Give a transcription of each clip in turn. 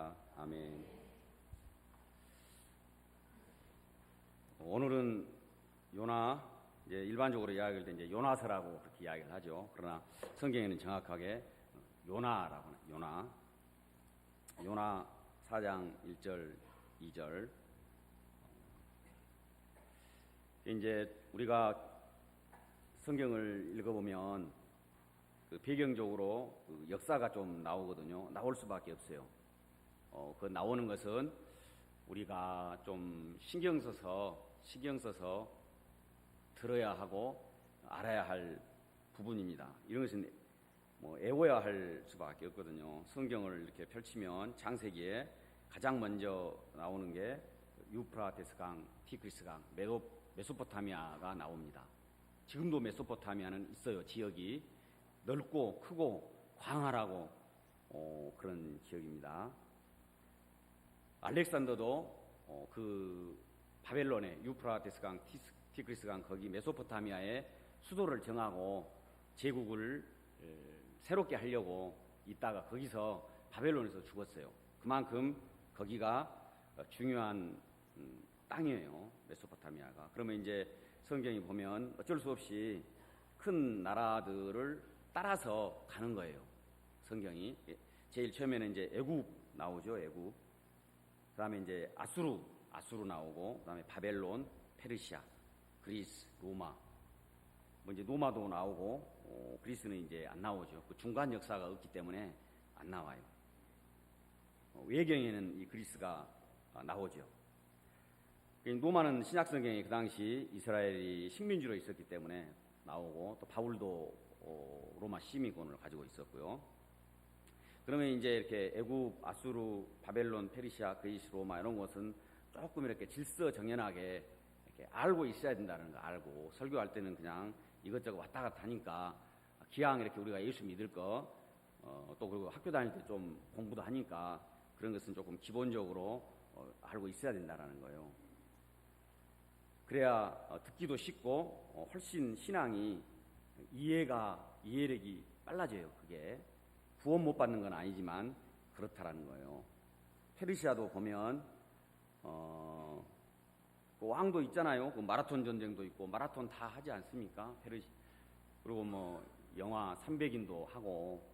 합니다. 아멘. 오늘은 요나, 이제 일반적으로 이야기할 때 이제 요나서라고 그렇게 이야기를 하죠. 그러나 성경에는 정확하게 요나라고 하는 요나 4장 1절 2절. 이제 우리가 성경을 읽어보면 그 배경적으로 그 역사가 좀 나오거든요. 나올 수밖에 없어요. 그 나오는 것은 우리가 좀 신경 써서 들어야 하고 알아야 할 부분입니다. 이런 것은 외워야 할 수밖에 없거든요. 성경을 이렇게 펼치면 창세기에 가장 먼저 나오는 게 유프라테스 강, 티그리스 강, 메소포타미아가 나옵니다. 지금도 메소포타미아는 있어요. 지역이 넓고 크고 광활하고 그런 지역입니다. 알렉산더도 그 바벨론의 유프라테스 강, 티그리스 강 거기 메소포타미아에 수도를 정하고 제국을 새롭게 하려고 있다가 거기서 바벨론에서 죽었어요. 그만큼 거기가 중요한 땅이에요. 메소포타미아가. 그러면 이제 성경이 보면 어쩔 수 없이 큰 나라들을 따라서 가는 거예요. 성경이. 제일 처음에는 이제 애굽 나오죠. 애굽. 그다음에 이제 아수르 나오고, 그다음에 바벨론, 페르시아, 그리스, 로마. 이제 로마도 나오고, 그리스는 이제 안 나오죠. 그 중간 역사가 없기 때문에 안 나와요. 외경에는 이 그리스가 나오죠. 로마는 신약 성경에 그 당시 이스라엘이 식민지로 있었기 때문에 나오고, 또 바울도 로마 시민권을 가지고 있었고요. 그러면 이제 이렇게 애굽, 아수르, 바벨론, 페르시아, 그리스, 로마 이런 것은 조금 이렇게 질서정연하게 이렇게 알고 있어야 된다는 거 알고, 설교할 때는 그냥 이것저것 왔다 갔다 하니까 기왕 이렇게 우리가 예수 믿을 거, 또 그리고 학교 다닐 때 좀 공부도 하니까 그런 것은 조금 기본적으로 알고 있어야 된다는 거예요. 그래야 듣기도 쉽고 훨씬 신앙이 이해력이 빨라져요. 그게 구원 못 받는 건 아니지만 그렇다라는 거예요. 페르시아도 보면 그 왕도 있잖아요. 그 마라톤 전쟁도 있고 마라톤 다 하지 않습니까? 그리고 영화 300인도 하고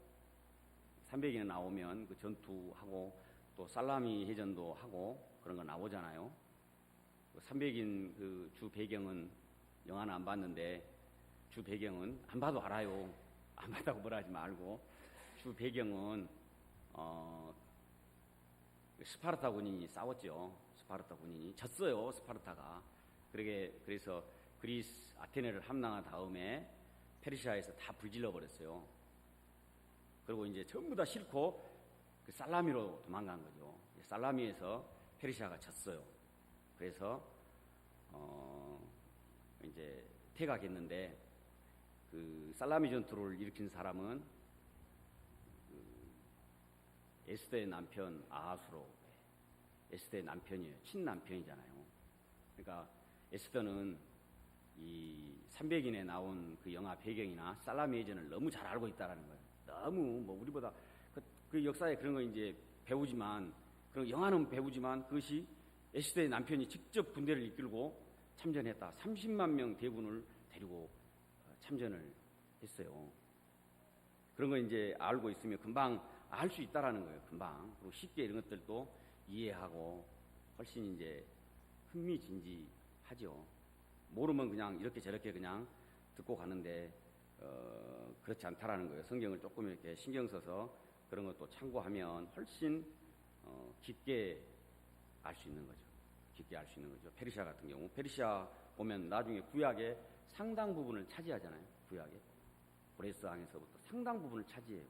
300인 나오면 그 전투하고 또 살라미 해전도 하고 그런 거 나오잖아요. 300인 그 주 배경은 영화는 안 봤는데 주 배경은 안 봐도 알아요. 안 봤다고 뭐라 하지 말고 주 배경은 스파르타 군인이 싸웠죠. 스파르타 군인이 졌어요. 스파르타가. 그래서 그리스 아테네를 함락한 다음에 페르시아에서 다 불질러 버렸어요. 그리고 이제 전부 다 싫고 그 살라미로 도망간 거죠. 살라미에서 페르시아가 졌어요. 그래서 이제 퇴각했는데 그 살라미 전투를 일으킨 사람은 에스더의 남편 아하수로, 에스더의 남편이에요. 친남편이잖아요. 그러니까 에스더는 이 300인에 나온 그 영화 배경이나 살라미 예전을 너무 잘 알고 있다라는 거예요. 너무 우리보다 그 역사에 그런 거 이제 배우지만, 그런 영화는 배우지만 그것이 에스더의 남편이 직접 군대를 이끌고 참전했다. 30만 명 대군을 데리고 참전을 했어요. 그런 거 이제 알고 있으면 금방 알 수 있다라는 거예요. 금방. 그리고 쉽게 이런 것들도 이해하고 훨씬 이제 흥미진진하죠. 모르면 그냥 이렇게 저렇게 그냥 듣고 가는데 그렇지 않다라는 거예요. 성경을 조금 이렇게 신경 써서 그런 것도 참고하면 훨씬 깊게 알 수 있는 거죠. 깊게 알 수 있는 거죠. 페르시아 같은 경우, 페르시아 보면 나중에 구약의 상당 부분을 차지하잖아요. 구약에 고레스 왕에서부터 상당 부분을 차지해요.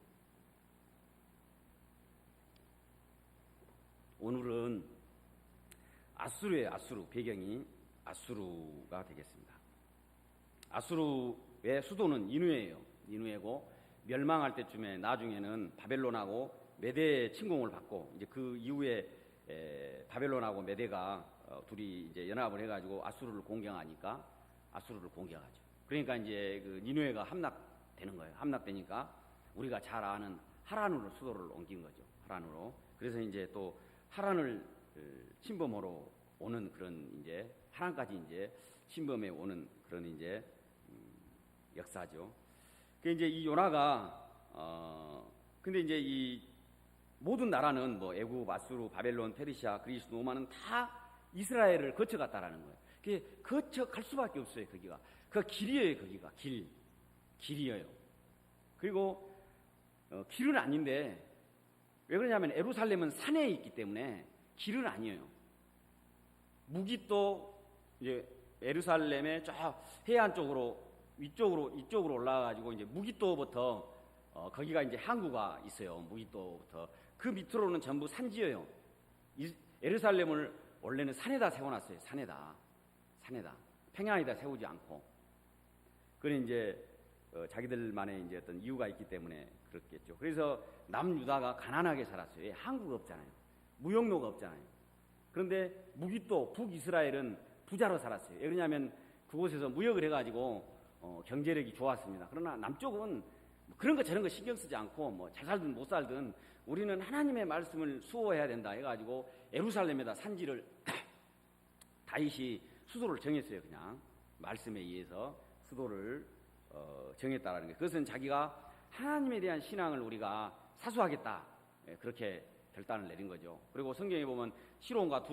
오늘은 아수르 배경이 아수르가 되겠습니다. 아수르의 수도는 니느웨예요. 니느웨고 멸망할 때쯤에 나중에는 바벨론하고 메대의 침공을 받고, 이제 그 이후에 바벨론하고 메대가 둘이 이제 연합을 해가지고 아수르를 공격하니까 아수르를 공격하죠. 그러니까 이제 그 니느웨가 함락되는 거예요. 함락되니까 우리가 잘 아는 하란으로 수도를 옮긴 거죠. 하란으로. 그래서 이제 또 하란을 침범하러 오는 그런 이제 하란까지 이제 침범해 오는 그런 이제 역사죠. 그 이제 이 요나가 근데 이제 이 모든 나라는 뭐 애굽, 아수르, 바벨론, 페르시아, 그리스, 로마는 다 이스라엘을 거쳐갔다라는 거예요. 그게 거쳐갈 수밖에 없어요. 거기가 그 길이에요. 거기가 길이에요. 그리고 길은 아닌데 왜 그러냐면 예루살렘은 산에 있기 때문에 길은 아니에요. 무기또 이제 예루살렘의 저 해안 쪽으로 이쪽으로 올라가가지고 이제 무기또부터 거기가 이제 항구가 있어요. 무기또부터 그 밑으로는 전부 산지예요. 예루살렘을 원래는 산에다 세워놨어요. 산에다 평양에다 세우지 않고. 그건 이제 자기들만의 이제 어떤 이유가 있기 때문에 그렇겠죠. 그래서 남유다가 가난하게 살았어요. 왜? 항구가 없잖아요. 무역로가 없잖아요. 그런데 무기또 북이스라엘은 부자로 살았어요. 왜냐하면 그곳에서 무역을 해가지고 경제력이 좋았습니다. 그러나 남쪽은 그런 거 저런 거 신경 쓰지 않고 뭐 잘 살든 못 살든 우리는 하나님의 말씀을 수호해야 된다 해가지고 예루살렘에다 산지를 다윗이 수도를 정했어요. 그냥 말씀에 의해서 수도를 정했다라는 거예요. 그것은 자기가 하나님에 대한 신앙을 우리가 사수하겠다, 그렇게 결단을 내린 거죠. 그리고 성경에 보면 시론과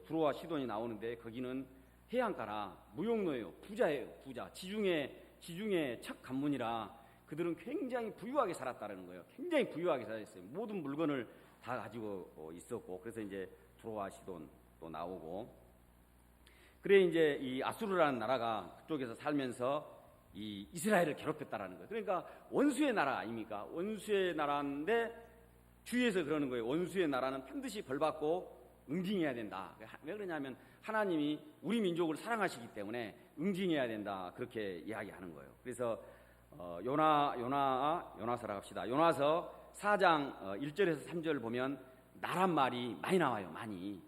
두로와 시돈이 나오는데 거기는 해안가라 무역로예요. 부자예요. 부자. 지중해 첫 관문이라 그들은 굉장히 부유하게 살았다는 거예요. 굉장히 부유하게 살았어요. 모든 물건을 다 가지고 있었고, 그래서 이제 두로와 시돈 또 나오고, 그래 이제 이 아수르라는 나라가 그쪽에서 살면서 이 이스라엘을 괴롭혔다라는 거예요. 그러니까 원수의 나라 아닙니까? 원수의 나라인데 주위에서 그러는 거예요. 원수의 나라는 반드시 벌받고 응징해야 된다. 왜 그러냐면 하나님이 우리 민족을 사랑하시기 때문에 응징해야 된다. 그렇게 이야기하는 거예요. 그래서 요나서라 합시다. 요나서 4장 1절에서 3절 보면 나란 말이 많이 나와요. 많이.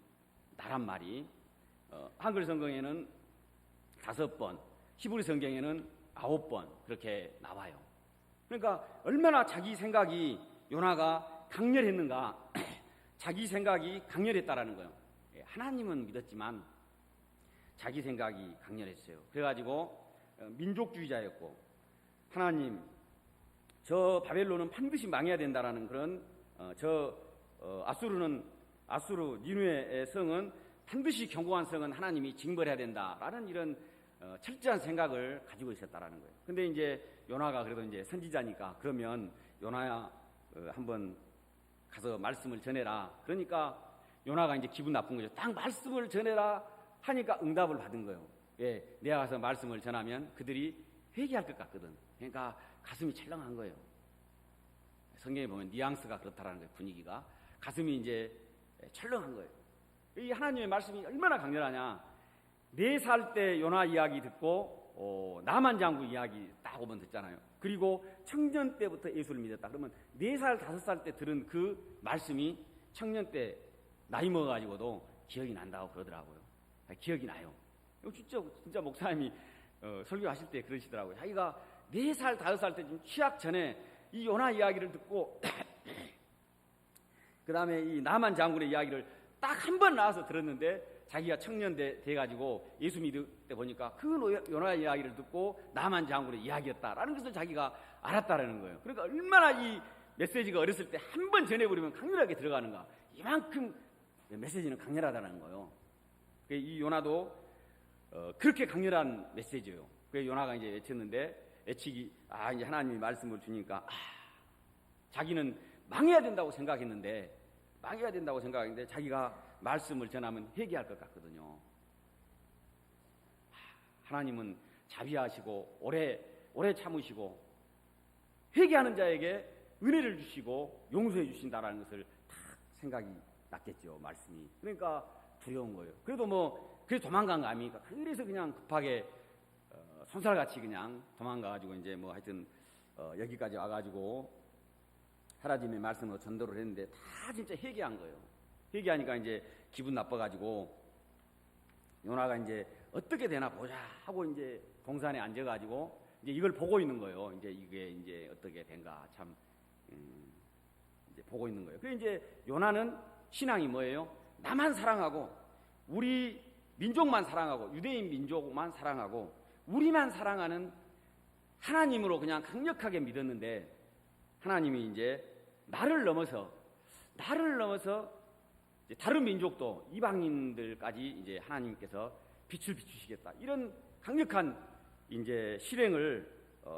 나란 말이. 한글 성경에는 5번, 히브리 성경에는 9번 그렇게 나와요. 그러니까 얼마나 자기 생각이 요나가 강렬했는가. 자기 생각이 강렬했다라는 거예요. 하나님은 믿었지만 자기 생각이 강렬했어요. 그래가지고 민족주의자였고, 하나님 저 바벨론은 반드시 망해야 된다라는 그런 아수르 니누의 성은 반드시 견고한 성은 하나님이 징벌해야 된다라는 이런 철저한 생각을 가지고 있었다라는 거예요. 근데 이제 요나가 그래도 이제 선지자니까 그러면 요나야 한번 가서 말씀을 전해라. 그러니까 요나가 이제 기분 나쁜 거죠. 딱 말씀을 전해라 하니까 응답을 받은 거예요. 예, 내가 가서 말씀을 전하면 그들이 회개할 것 같거든. 그러니까 가슴이 철렁한 거예요. 성경에 보면 뉘앙스가 그렇다라는 거예요. 분위기가 가슴이 이제 철렁한 거예요. 이 하나님의 말씀이 얼마나 강렬하냐. 4살 때 요나 이야기 듣고 나만 장구 이야기 딱 5번 듣잖아요. 그리고 청년 때부터 예수를 믿었다. 그러면 4살, 5살 때 들은 그 말씀이 청년 때 나이 먹어가지고도 기억이 난다고 그러더라고요. 기억이 나요. 진짜 목사님이 설교하실 때 그러시더라고요. 자기가 4살, 5살 때 좀 취학 전에 이 요나 이야기를 듣고 그 다음에 이 나만 장군의 이야기를 딱 한 번 나와서 들었는데 자기가 청년 돼가지고 예수 믿을 때 보니까 그 요나 이야기를 듣고 나만 장군의 이야기였다라는 것을 자기가 알았다라는 거예요. 그러니까 얼마나 이 메시지가 어렸을 때 한 번 전해버리면 강렬하게 들어가는가. 이만큼 메시지는 강렬하다는 거예요. 이 요나도 그렇게 강렬한 메시지예요. 그래서 요나가 이제 외쳤는데 이제 하나님이 말씀을 주니까 자기는 망해야 된다고 생각했는데 자기가 말씀을 전하면 회개할 것 같거든요. 하나님은 자비하시고 오래 참으시고 회개하는 자에게 은혜를 주시고 용서해 주신다라는 것을 딱 생각이 났겠죠. 말씀이. 그러니까 두려운 거예요. 그래서 도망간 거 아닙니까? 그래서 그냥 급하게 손살같이 그냥 도망가가지고 이제 뭐 하여튼 여기까지 와가지고 하나님의 말씀으로 전도를 했는데 다 진짜 회개한 거예요. 회개하니까 이제 기분 나빠가지고 요나가 이제 어떻게 되나 보자 하고 이제 동산에 앉아가지고 이제 이걸 보고 있는 거예요. 이제 이게 이제 어떻게 된가 참 이제 보고 있는 거예요. 그래서 이제 요나는 신앙이 뭐예요? 나만 사랑하고 우리 민족만 사랑하고 유대인 민족만 사랑하고 우리만 사랑하는 하나님으로 그냥 강력하게 믿었는데 하나님이 이제 나를 넘어서 이제 다른 민족도 이방인들까지 이제 하나님께서 빛을 비추시겠다. 이런 강력한 이제 실행을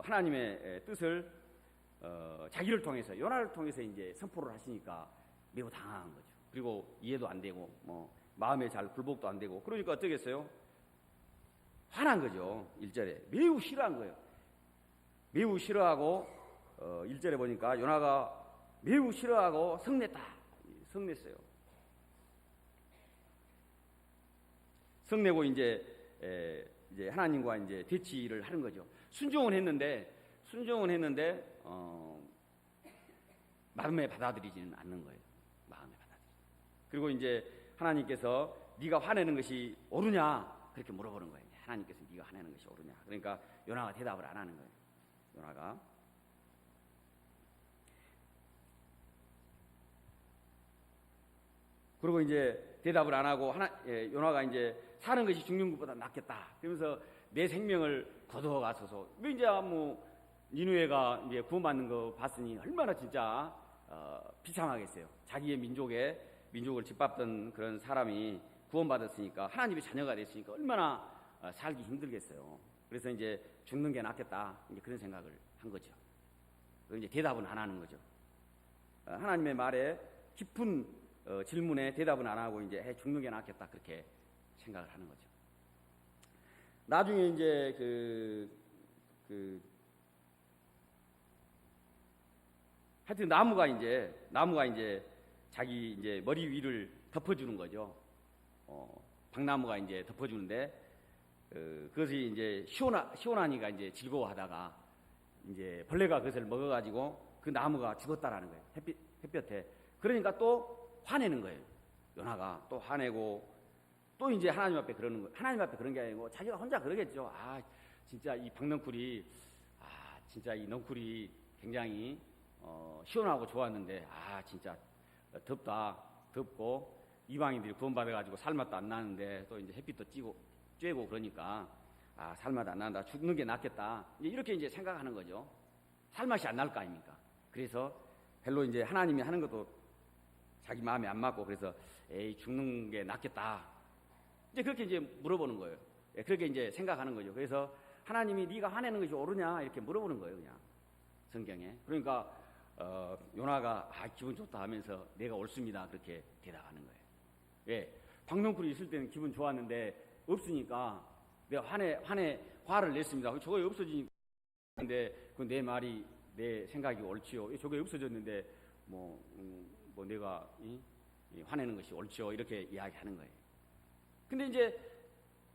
하나님의 뜻을 자기를 통해서 요나를 통해서 이제 선포를 하시니까 매우 당황한 거죠. 그리고 이해도 안 되고 뭐 마음에 잘 굴복도 안 되고 그러니까 어떻겠어요? 화난 거죠. 1절에 매우 싫어한 거예요. 매우 싫어하고 1절에 보니까 요나가 매우 싫어하고 성냈어요. 성내고 이제 하나님과 이제 대치를 하는 거죠. 순종은 했는데 마음에 받아들이지는 않는 거예요. 마음에 받아들이. 그리고 이제 하나님께서 네가 화내는 것이 옳으냐 그렇게 물어보는 거예요. 하나님께서 네가 화내는 것이 옳으냐. 그러니까 요나가 대답을 안 하는 거예요. 요나가 그리고 이제 대답을 안 하고 요나가 이제 사는 것이 죽는 것보다 낫겠다. 그러면서 내 생명을 거두어 가소서. 이제 뭐 니누에가 이제 구원받는 거 봤으니 얼마나 진짜 비참하겠어요. 자기의 민족을 짓밟던 그런 사람이 구원받았으니까 하나님의 자녀가 됐으니까 얼마나 살기 힘들겠어요. 그래서 이제 죽는 게 낫겠다. 이제 그런 생각을 한 거죠. 이제 대답은 안 하는 거죠. 하나님의 말에 깊은 질문에 대답은 안 하고 이제 죽는 게 낫겠다 그렇게 생각을 하는 거죠. 나중에 이제 하여튼 나무가 이제 자기 이제 머리 위를 덮어주는 거죠. 박나무가 이제 덮어주는데 그것이 이제 시원하니까 이제 즐거워하다가 이제 벌레가 그것을 먹어가지고 그 나무가 죽었다라는 거예요. 햇볕에. 그러니까 또 화내는 거예요. 요나가 또 화내고 또 이제 하나님 앞에 그러는 거예요. 하나님 앞에 그런 게 아니고 자기가 혼자 그러겠죠. 진짜 이 박넝쿨이 진짜 이 넝쿨이 굉장히 시원하고 좋았는데 진짜 덥고 이방인들이 구원받아가지고 살맛도 안 나는데 또 이제 햇빛도 쬐고 그러니까 살맛 안 난다. 죽는 게 낫겠다. 이렇게 이제 생각하는 거죠. 살맛이 안 날 거 아닙니까? 그래서 별로 이제 하나님이 하는 것도 자기 마음에 안 맞고 그래서 죽는 게 낫겠다. 이제 그렇게 이제 물어보는 거예요. 그렇게 이제 생각하는 거죠. 그래서 하나님이 네가 화내는 것이 옳으냐 이렇게 물어보는 거예요, 그냥 성경에. 그러니까 요나가 기분 좋다 하면서 내가 옳습니다 그렇게 대답하는 거예요. 왜? 박넝쿨이 있을 때는 기분 좋았는데 없으니까 내가 화를 냈습니다. 저거 없어지니까 근데 그 내 말이 내 생각이 옳지요. 저게 없어졌는데 뭐 내가 화내는 것이 옳지요 이렇게 이야기하는 거예요. 근데 이제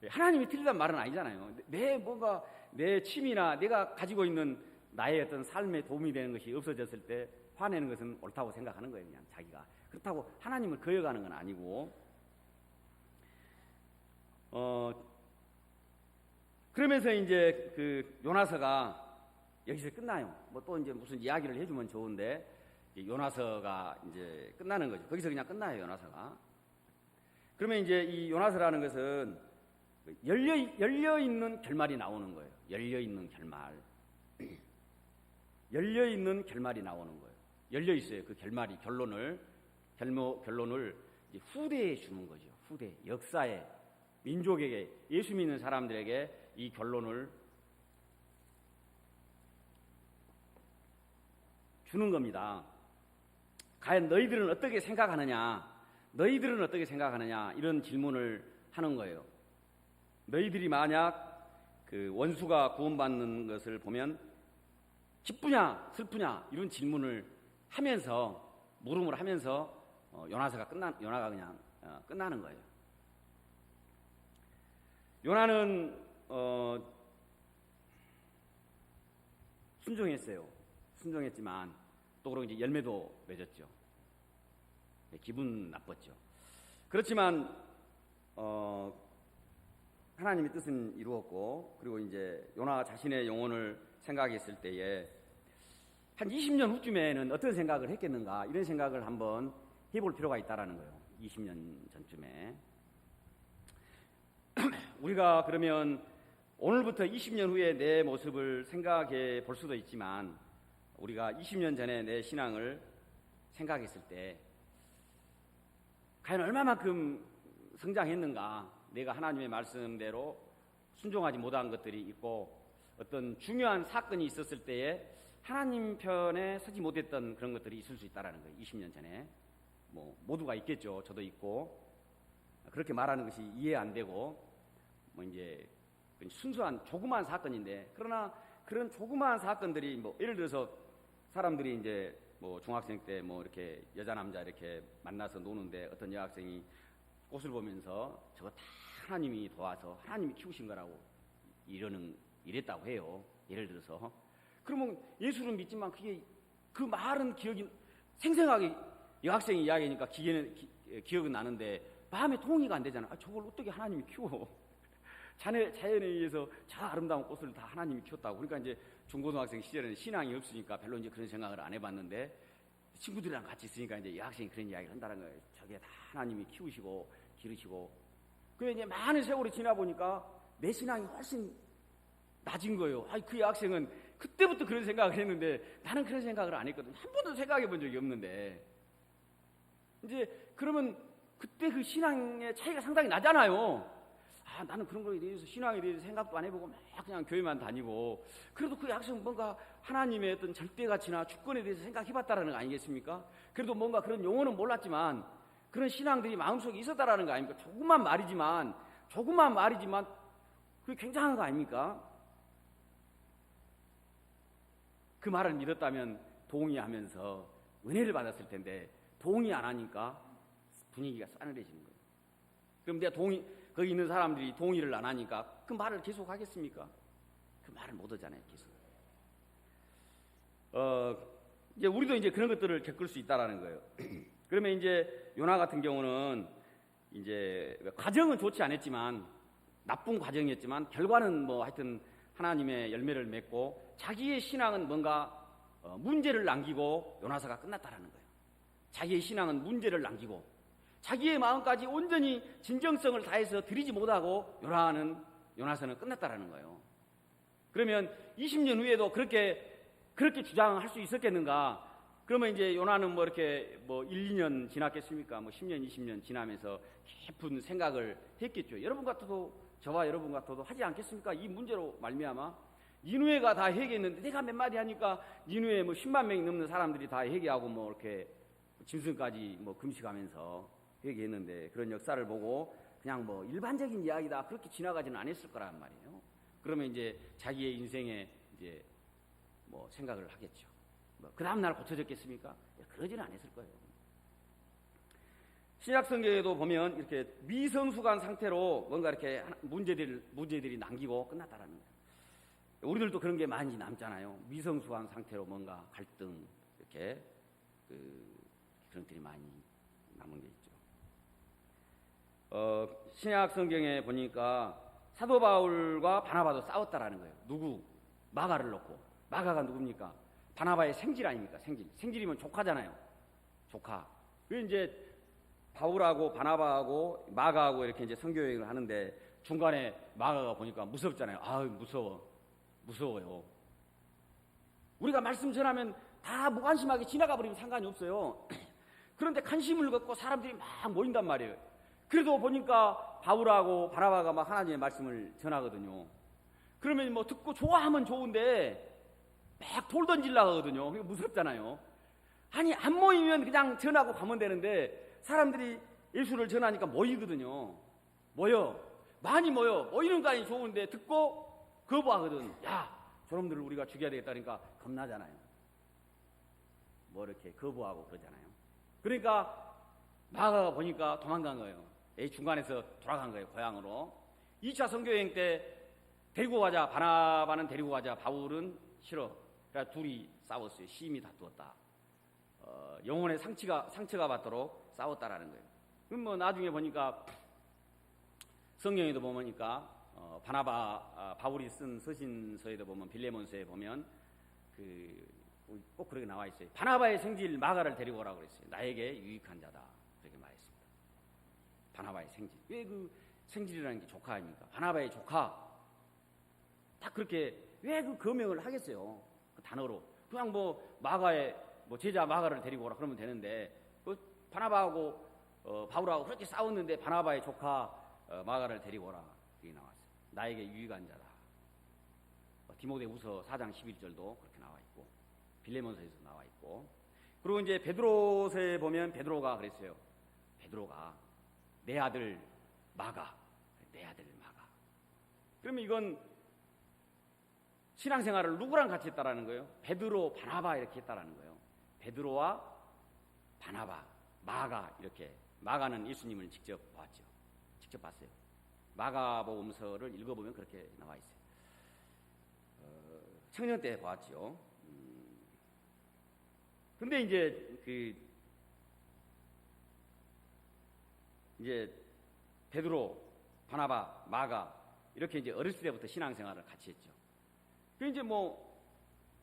하나님이 틀리단 말은 아니잖아요. 내 취미나 내가 가지고 있는 나의 어떤 삶에 도움이 되는 것이 없어졌을 때 화내는 것은 옳다고 생각하는 거예요. 그냥 자기가. 그렇다고 하나님을 거역하는 건 아니고 그러면서 이제 그 요나서가 여기서 끝나요. 뭐 또 이제 무슨 이야기를 해주면 좋은데 요나서가 이제 끝나는 거죠. 거기서 그냥 끝나요, 요나서가. 그러면 이제 이 요나서라는 것은 열려 있는 결말이 나오는 거예요. 열려 있는 결말. 열려 있는 결말이 나오는 거예요. 열려 있어요. 그 결말이 결론을 이제 후대에 주는 거죠. 후대 역사에 민족에게 예수 믿는 사람들에게 이 결론을 주는 겁니다. 과연 너희들은 어떻게 생각하느냐? 이런 질문을 하는 거예요. 너희들이 만약 그 원수가 구원받는 것을 보면 기쁘냐 슬프냐 이런 질문을 하면서 물음을 하면서 요나가 그냥 끝나는 거예요. 요나는 순종했지만 또 그러고 이제 열매도 맺었죠. 기분 나빴죠. 그렇지만 하나님의 뜻은 이루었고 그리고 이제 요나 자신의 영혼을 생각했을 때에 한 20년 후쯤에는 어떤 생각을 했겠는가 이런 생각을 한번 해볼 필요가 있다라는 거예요. 20년 전쯤에 우리가 그러면 오늘부터 20년 후에 내 모습을 생각해 볼 수도 있지만 우리가 20년 전에 내 신앙을 생각했을 때 과연 얼마만큼 성장했는가, 내가 하나님의 말씀대로 순종하지 못한 것들이 있고 어떤 중요한 사건이 있었을 때에 하나님 편에 서지 못했던 그런 것들이 있을 수 있다는 거예요. 20년 전에 뭐 모두가 있겠죠. 저도 있고. 그렇게 말하는 것이 이해 안 되고 뭐 이제 순수한 조그마한 사건인데, 그러나 그런 조그마한 사건들이 뭐 예를 들어서 사람들이 이제 뭐 중학생 때 뭐 이렇게 여자 남자 이렇게 만나서 노는데 어떤 여학생이 꽃을 보면서 저거 다 하나님이 도와서 하나님이 키우신 거라고 이랬다고 해요. 예를 들어서. 그러면 예수를 믿지만 그게 그 말은 기억이 생생하게 여학생이 이야기하니까 기억은 나는데 마음에 동의가 안 되잖아. 저걸 어떻게 하나님이 키워? 자연에 의해서 저 아름다운 꽃을 다 하나님이 키웠다고. 그러니까 이제 중고등학생 시절에는 신앙이 없으니까 별로 이제 그런 생각을 안 해봤는데 친구들이랑 같이 있으니까 이제 여학생이 그런 이야기를 한다는 거예요. 저게 다 하나님이 키우시고 기르시고. 그게 이제 많은 세월이 지나 보니까 내 신앙이 훨씬 낮은 거예요. 그 여학생은 그때부터 그런 생각을 했는데 나는 그런 생각을 안 했거든. 한 번도 생각해 본 적이 없는데. 이제 그러면 그때 그 신앙의 차이가 상당히 나잖아요. 나는 그런 거에 대해서 신앙에 대해서 생각도 안 해보고 막 그냥 교회만 다니고, 그래도 그 학생은 뭔가 하나님의 어떤 절대가치나 주권에 대해서 생각해봤다라는 거 아니겠습니까? 그래도 뭔가 그런 용어는 몰랐지만 그런 신앙들이 마음속에 있었다라는 거 아닙니까? 조그만 말이지만 그게 굉장한 거 아닙니까? 그 말을 믿었다면 동의하면서 은혜를 받았을 텐데 동의 안 하니까 분위기가 싸늘해지는 거예요. 그럼 거기 있는 사람들이 동의를 안 하니까 그 말을 계속 하겠습니까? 그 말을 못 하잖아요, 계속. 이제 우리도 이제 그런 것들을 겪을 수 있다라는 거예요. 그러면 이제 요나 같은 경우는 이제 과정은 좋지 않았지만 나쁜 과정이었지만 결과는 뭐 하여튼 하나님의 열매를 맺고 자기의 신앙은 뭔가 문제를 남기고 요나서가 끝났다라는 거예요. 자기의 신앙은 문제를 남기고 자기의 마음까지 온전히 진정성을 다해서 드리지 못하고 요나서는 끝났다라는 거예요. 그러면 20년 후에도 그렇게 주장할 수 있었겠는가? 그러면 이제 요나는 뭐 이렇게 뭐 1, 2년 지났겠습니까? 뭐 10년, 20년 지나면서 깊은 생각을 했겠죠. 여러분 같아도 저와 여러분 같아도 하지 않겠습니까? 이 문제로 말미암아 니누에가 다 회개했는데 내가 몇 마디 하니까 니누에 뭐 10만 명이 넘는 사람들이 다 회개하고 뭐 이렇게 짐승까지 뭐 금식하면서 회개했는데 그런 역사를 보고 그냥 뭐 일반적인 이야기다 그렇게 지나가지는 않았을 거란 말이에요. 그러면 이제 자기의 인생에 이제 뭐 생각을 하겠죠. 뭐 그 다음 날 고쳐졌겠습니까? 그러지는 않았을 거예요. 신약 성경에도 보면 이렇게 미성숙한 상태로 뭔가 이렇게 문제들이 남기고 끝났다라는 거예요. 우리들도 그런 게 많이 남잖아요. 미성숙한 상태로 뭔가 갈등 이렇게 그런 것들이 많이 남은 게 있죠. 신약 성경에 보니까 사도 바울과 바나바도 싸웠다라는 거예요. 누구? 마가를 놓고. 마가가 누굽니까? 바나바의 생질 아닙니까? 생질이면 조카잖아요. 조카. 그 이제 바울하고 바나바하고 마가하고 이렇게 이제 선교여행을 하는데 중간에 마가가 보니까 무섭잖아요. 무서워요. 우리가 말씀 전하면 다 무관심하게 지나가 버리면 상관이 없어요. 그런데 관심을 갖고 사람들이 막 모인단 말이에요. 그래도 보니까 바울하고 바나바가 막 하나님의 말씀을 전하거든요. 그러면 뭐 듣고 좋아하면 좋은데 막 돌 던지려고 하거든요. 그게 무섭잖아요. 아니 안 모이면 그냥 전하고 가면 되는데 사람들이 예수를 전하니까 모이거든요. 많이 모여. 모이는 거 좋은데 듣고 거부하거든. 야, 저놈들을 우리가 죽여야 되겠다니까 겁나잖아요. 뭐 이렇게 거부하고 그러잖아요. 그러니까 마가가 보니까 도망간 거예요. 중간에서 돌아간 거예요. 고향으로. 2차 선교여행 때 데리고 가자. 바나바는 데리고 가자. 바울은 싫어. 그러니까 둘이 싸웠어요. 심히 다투었다. 영혼의 상처가 받도록 싸웠다라는 거예요. 그럼 뭐 나중에 보니까 성경에도 보니까 바울이 쓴 서신서에도 보면 빌레몬서에 보면 꼭 그렇게 나와 있어요. 바나바의 생질 마가를 데리고 오라고 그랬어요. 나에게 유익한 자다. 그렇게 말했습니다. 바나바의 생질. 왜 그 생질이라는 게 조카 아닙니까? 바나바의 조카. 딱 그렇게 왜 그 거명을 하겠어요? 그 단어로. 그냥 뭐 마가의 뭐 제자 마가를 데리고 오라 그러면 되는데 그 바나바하고 바울하고 그렇게 싸웠는데 바나바의 조카 마가를 데리고 오라. 그게 나왔어요. 나에게 유익한 자다. 디모데후서 4장 11절도 그렇게 나와 있고 빌레몬서에서 나와 있고 그리고 이제 베드로서에 보면 베드로가 그랬어요. 베드로가 내 아들 마가 내 아들 마가. 그러면 이건 신앙생활을 누구랑 같이 했다라는 거예요? 베드로, 바나바 이렇게 했다라는 거예요. 베드로와 바나바, 마가 이렇게. 마가는 예수님을 직접 봤죠. 직접 봤어요. 마가복음서를 읽어보면 그렇게 나와 있어요. 청년 때 보았죠. 근데 이제 베드로, 바나바, 마가 이렇게 이제 어렸을 때부터 신앙생활을 같이 했죠. 그 이제 뭐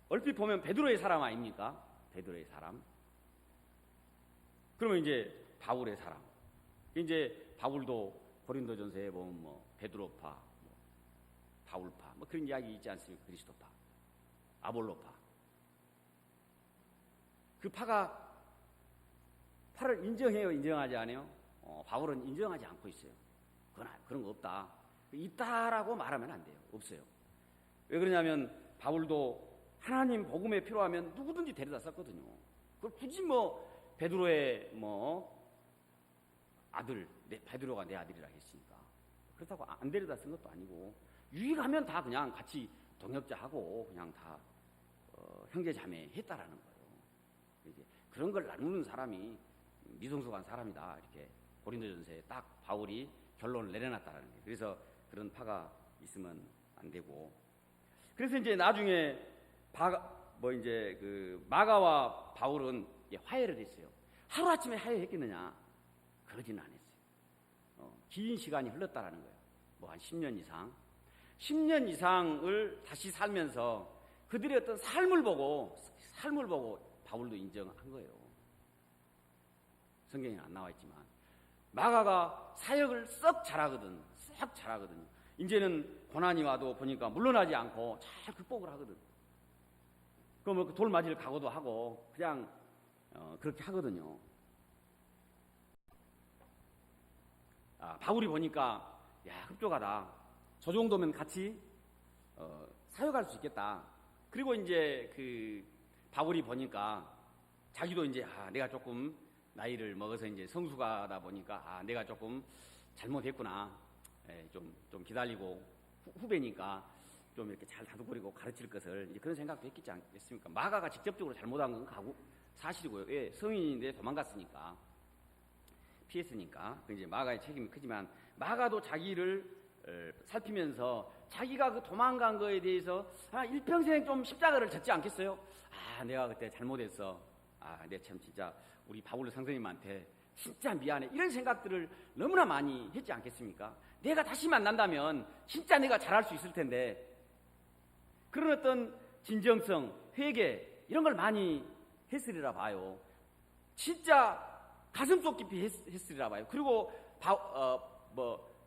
얼핏 보면 베드로의 사람 아닙니까? 베드로의 사람. 그러면 이제 바울의 사람. 이제 바울도 고린도전서에 보면 뭐 베드로파, 뭐 바울파, 뭐 그런 이야기 있지 않습니까? 그리스도파, 아볼로파. 그 파가 파를 인정해요, 인정하지 않아요? 바울은 인정하지 않고 있어요. 그런 거 없다. 있다라고 말하면 안 돼요. 없어요. 왜 그러냐면 바울도 하나님 복음에 필요하면 누구든지 데려다 썼거든요. 그걸 굳이 뭐 베드로의 뭐 아들, 베드로가 내 아들이라 했으니까 그렇다고 안 데려다 쓴 것도 아니고 유익하면 다 그냥 같이 동역자하고 그냥 다 형제 자매 했다라는 거예요. 이제 그런 걸 나누는 사람이 미성숙한 사람이다 이렇게 고린도전서에 딱 바울이 결론을 내려놨다라는 거예요. 그래서 그런 파가 있으면 안 되고. 그래서 이제 나중에 마가와 바울은 화해를 했어요. 하루아침에 화해했겠느냐? 그러지는 않았어요. 긴 시간이 흘렀다라는 거예요. 뭐 한 10년 이상. 10년 이상을 다시 살면서 그들의 어떤 삶을 보고 바울도 인정한 거예요. 성경에 안 나와 있지만 마가가 사역을 썩 잘하거든요. 이제는 고난이 와도 보니까 물러나지 않고 잘 극복을 하거든. 그럼 돌 맞을 각오도 하고 그냥 그렇게 하거든요. 바울이 보니까 흡족하다. 저 정도면 같이 사역할 수 있겠다. 그리고 이제 그 바울이 보니까 자기도 이제 내가 조금 나이를 먹어서 이제 성숙하다 보니까 내가 조금 잘못했구나. 좀 기다리고 후배니까 좀 이렇게 잘 다독거리고 가르칠 것을 이제 그런 생각도 했겠지 않겠습니까? 마가가 직접적으로 잘못한 건 사실이고요. 왜? 성인인데 도망갔으니까 피했으니까 이제 마가의 책임이 크지만 마가도 자기를 살피면서 자기가 그 도망간 거에 대해서 일평생 좀 십자가를 졌지 않겠어요? 내가 그때 잘못했어. 내가 참 진짜 우리 바울 선생님한테 진짜 미안해. 이런 생각들을 너무나 많이 했지 않겠습니까? 내가 다시 만난다면 진짜 내가 잘할 수 있을 텐데 그런 어떤 진정성, 회개 이런 걸 많이 했으리라 봐요. 진짜 가슴속 깊이 했으리라 봐요. 그리고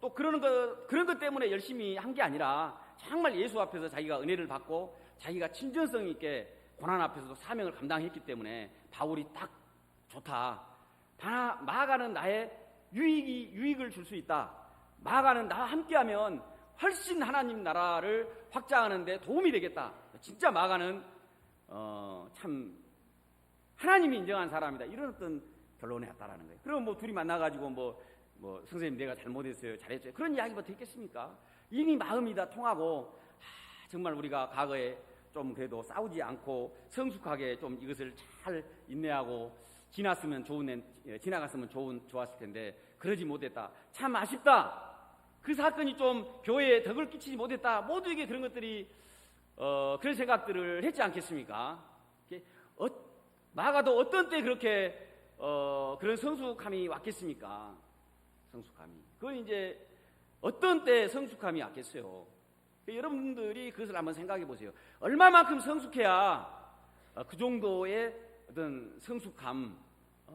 또 그런 것 때문에 열심히 한 게 아니라 정말 예수 앞에서 자기가 은혜를 받고 자기가 친전성 있게 고난 앞에서도 사명을 감당했기 때문에 바울이 딱 좋다. 마가는 나의 유익을 줄 수 있다. 마가는 나와 함께하면 훨씬 하나님 나라를 확장하는 데 도움이 되겠다. 진짜 마가는 참 하나님이 인정한 사람이다. 이런 어떤 결론에 왔다라는 거예요. 그럼 뭐 둘이 만나가지고 뭐 선생님 내가 잘못했어요, 잘했어요. 그런 이야기부터 했겠습니까? 이미 마음이 다 통하고 정말 우리가 과거에 좀 그래도 싸우지 않고 성숙하게 좀 이것을 잘 인내하고 지나갔으면 좋았을 텐데 그러지 못했다. 참 아쉽다. 그 사건이 좀 교회에 덕을 끼치지 못했다. 모두에게 그런 것들이 그런 생각들을 했지 않겠습니까? 마가도 어떤 때 그렇게 그런 성숙함이 왔겠습니까? 성숙함이. 그건 이제 어떤 때 성숙함이 왔겠어요? 여러분들이 그것을 한번 생각해 보세요. 얼마만큼 성숙해야 그 정도의 어떤 성숙함,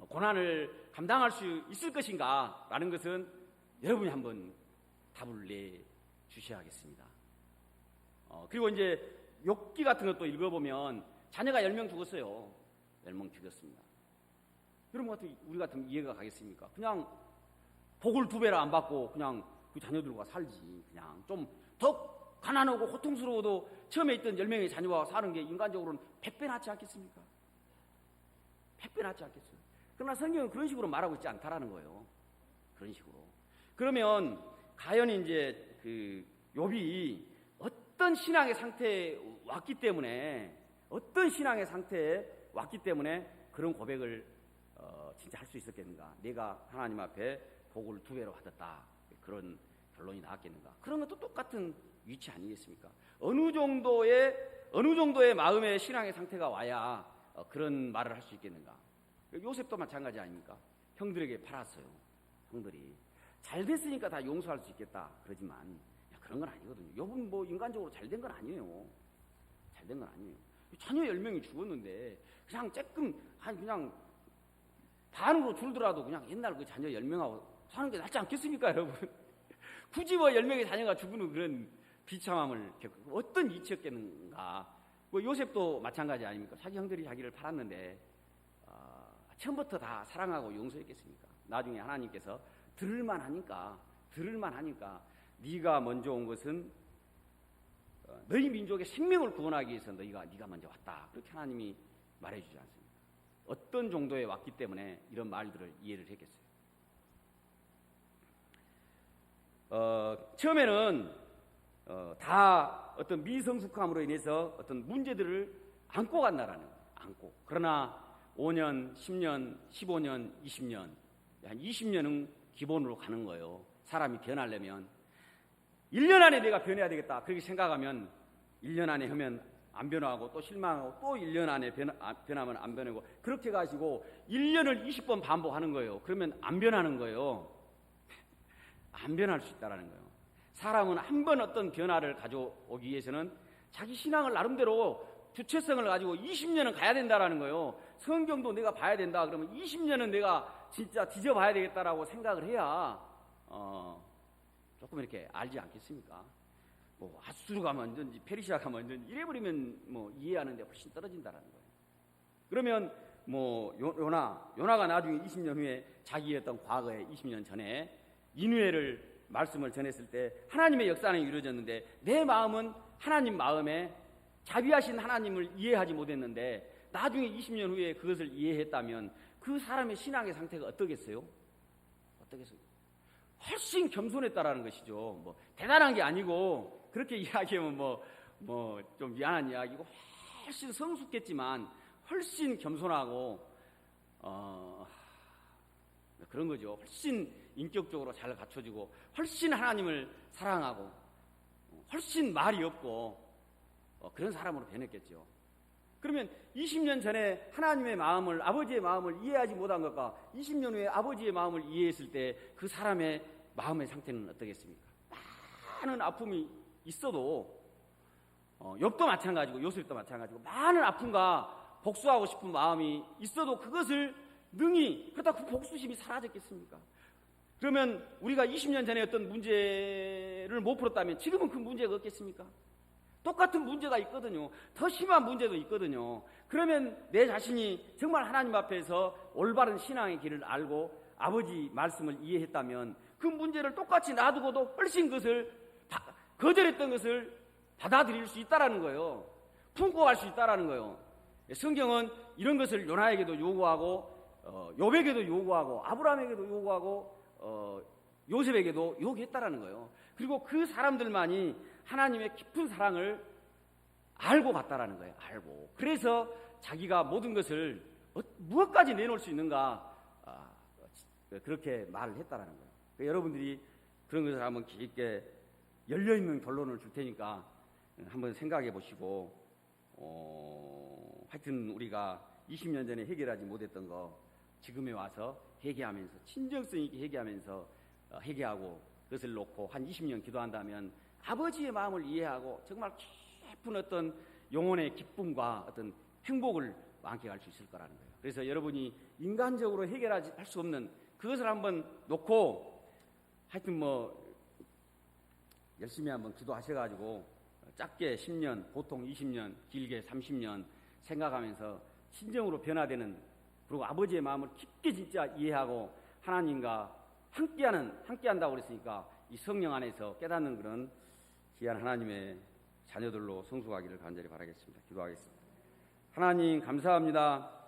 고난을 감당할 수 있을 것인가라는 것은 여러분이 한번 답을 내 주셔야겠습니다. 그리고 이제 욥기 같은 것도 읽어보면 자녀가 10명 죽었어요. 10명 죽였습니다. 여러분 같은 우리 같으면 이해가 가겠습니까? 그냥 복을 2배로 안 받고 그냥 그 자녀들과 살지. 그냥 좀 더 가난하고 고통스러워도 처음에 있던 10명의 자녀와 사는 게 인간적으로는 100배 낫지 않겠습니까? 100배 낫지 않겠어요? 그러나 성경은 그런 식으로 말하고 있지 않다라는 거예요. 그런 식으로. 그러면 과연 이제 그 욥이 어떤 신앙의 상태에 왔기 때문에 그런 고백을 진짜 할 수 있었겠는가? 내가 하나님 앞에 복을 2배로 받았다. 그런 결론이 나왔겠는가? 그런 것도 똑같은 위치 아니겠습니까? 어느 정도의 마음의 신앙의 상태가 와야 그런 말을 할 수 있겠는가? 요셉도 마찬가지 아닙니까? 형들에게 팔았어요. 형들이 잘 됐으니까 다 용서할 수 있겠다 그러지만 그런 건 아니거든요. 욥은 뭐 인간적으로 잘 된 건 아니에요. 잘 된 건 아니에요. 자녀 10명이 죽었는데 그냥 조금 그냥 반으로 줄더라도 그냥 옛날 그 자녀 10명하고 사는 게 낫지 않겠습니까, 여러분? 굳이 뭐 10명의 자녀가 죽는 그런 비참함을 겪고 어떤 이치였겠는가? 뭐 요셉도 마찬가지 아닙니까? 자기 형들이 자기를 팔았는데 처음부터 다 사랑하고 용서했겠습니까? 나중에 하나님께서 들을만 하니까 네가 먼저 온 것은 너희 민족의 생명을 구원하기 위해서 네가 먼저 왔다. 그렇게 하나님이 말해주지 않습니다. 어떤 정도에 왔기 때문에 이런 말들을 이해를 했겠어요. 처음에는 다 어떤 미성숙함으로 인해서 어떤 문제들을 안고 간다라는 거예요. 안고. 그러나 5년, 10년, 15년, 20년, 한 20년은 기본으로 가는 거예요. 사람이 변하려면 1년 안에 내가 변해야 되겠다 그렇게 생각하면 1년 안에 하면 안 변하고 또 실망하고 또 1년 안에 변하면 안 변하고 그렇게 가시고 1년을 20번 반복하는 거예요. 그러면 안 변하는 거예요. 안 변할 수 있다는 거예요. 사람은 한 번 어떤 변화를 가져오기 위해서는 자기 신앙을 나름대로 주체성을 가지고 20년은 가야 된다는 거예요. 성경도 내가 봐야 된다 그러면 20년은 내가 진짜 뒤져봐야 되겠다라고 생각을 해야 조금 이렇게 알지 않겠습니까? 뭐 아수르가 먼저인지 페르시아가 먼저인지 이래버리면 뭐 이해하는데 훨씬 떨어진다는 거예요. 그러면 뭐 요나가 나중에 20년 후에 자기의 과거에 20년 전에 니느웨를 말씀을 전했을 때 하나님의 역사는 이루어졌는데 내 마음은 하나님 마음에 자비하신 하나님을 이해하지 못했는데 나중에 20년 후에 그것을 이해했다면 그 사람의 신앙의 상태가 어떠겠어요? 훨씬 겸손했다라는 것이죠. 뭐 대단한 게 아니고 그렇게 이야기하면 뭐 좀 미안한 이야기고 훨씬 성숙했지만 훨씬 겸손하고 그런 거죠. 훨씬 인격적으로 잘 갖춰지고 훨씬 하나님을 사랑하고 훨씬 말이 없고 그런 사람으로 변했겠죠. 그러면 20년 전에 하나님의 마음을 아버지의 마음을 이해하지 못한 것과 20년 후에 아버지의 마음을 이해했을 때 그 사람의 마음의 상태는 어떻겠습니까? 많은 아픔이 있어도 욥도 마찬가지고 요셉도 마찬가지고 많은 아픔과 복수하고 싶은 마음이 있어도 그것을 능히 그러다 그 복수심이 사라졌겠습니까? 그러면 우리가 20년 전에 어떤 문제를 못 풀었다면 지금은 그 문제가 없겠습니까? 똑같은 문제가 있거든요. 더 심한 문제도 있거든요. 그러면 내 자신이 정말 하나님 앞에서 올바른 신앙의 길을 알고 아버지 말씀을 이해했다면 그 문제를 똑같이 놔두고도 훨씬 그것을 거절했던 것을 받아들일 수 있다라는 거예요. 품고 갈 수 있다라는 거예요. 성경은 이런 것을 요나에게도 요구하고 욥에게도 요구하고 아브라함에게도 요구하고 요셉에게도 요구했다라는 거예요. 그리고 그 사람들만이 하나님의 깊은 사랑을 알고 갔다라는 거예요. 알고. 그래서 자기가 모든 것을 무엇까지 내놓을 수 있는가 그렇게 말을 했다라는 거예요. 그러니까 여러분들이 그런 것을 한번 깊게 열려있는 결론을 줄 테니까 한번 생각해 보시고 하여튼 우리가 20년 전에 해결하지 못했던 거 지금에 와서 회개하면서 진정성 있게 회개하면서 회개하고 그것을 놓고 한 20년 기도한다면 아버지의 마음을 이해하고 정말 깊은 어떤 영혼의 기쁨과 어떤 행복을 만끽할 수 있을 거라는 거예요. 그래서 여러분이 인간적으로 해결할 수 없는 그것을 한번 놓고 하여튼 열심히 한번 기도하셔가지고 짧게 10년, 보통 20년, 길게 30년 생각하면서 진정으로 변화되는, 그리고 아버지의 마음을 깊게 진짜 이해하고 하나님과 함께한다고 그랬으니까 이 성령 안에서 깨닫는 그런 귀한 하나님의 자녀들로 성숙하기를 간절히 바라겠습니다. 기도하겠습니다. 하나님 감사합니다.